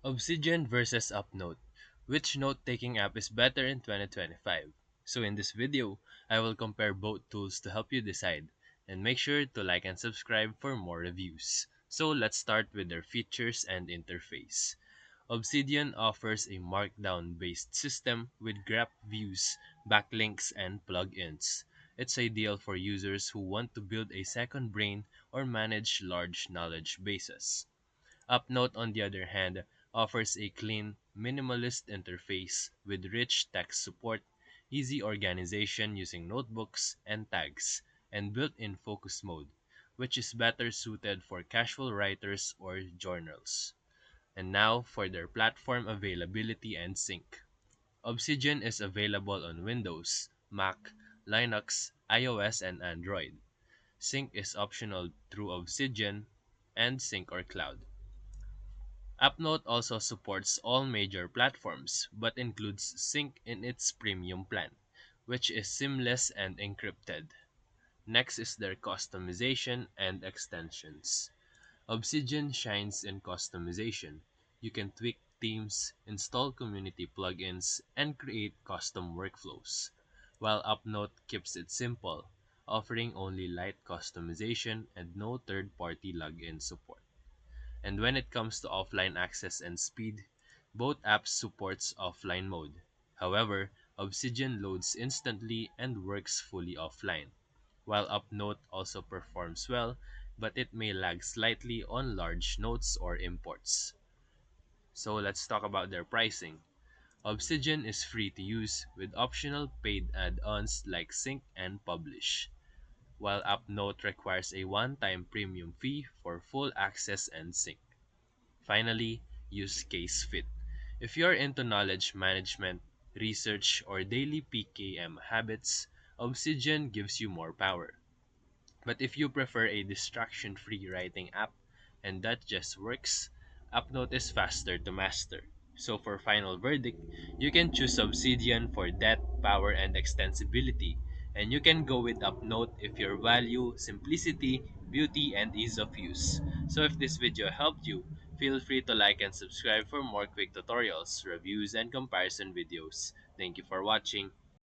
Obsidian versus Upnote. Which note-taking app is better in 2025? So in this video, I will compare both tools to help you decide. And make sure to like and subscribe for more reviews. So let's start with their features and interface. Obsidian offers a markdown-based system with graph views, backlinks, and plugins. It's ideal for users who want to build a second brain or manage large knowledge bases. Upnote, on the other hand, offers a clean, minimalist interface with rich text support, easy organization using notebooks and tags, and built-in focus mode, which is better suited for casual writers or journals. And now for their platform availability and sync. Obsidian is available on Windows, Mac, Linux, iOS, and Android. Sync is optional through Obsidian and Sync or Cloud. Upnote also supports all major platforms but includes Sync in its premium plan, which is seamless and encrypted. Next is their customization and extensions. Obsidian shines in customization. You can tweak themes, install community plugins, and create custom workflows, while Upnote keeps it simple, offering only light customization and no third-party login support. And when it comes to offline access and speed, both apps supports offline mode. However, Obsidian loads instantly and works fully offline, while Upnote also performs well, but it may lag slightly on large notes or imports. So let's talk about their pricing. Obsidian is free to use with optional paid add-ons like Sync and Publish, while Upnote requires a one-time premium fee for full access and sync. Finally, use case fit. If you're into knowledge management, research, or daily PKM habits, Obsidian gives you more power. But if you prefer a distraction-free writing app and that just works, Upnote is faster to master. So for final verdict, you can choose Obsidian for depth, power, and extensibility, and you can go with Upnote if you value simplicity, beauty, and ease of use. So if this video helped you, feel free to like and subscribe for more quick tutorials, reviews, and comparison videos. Thank you for watching.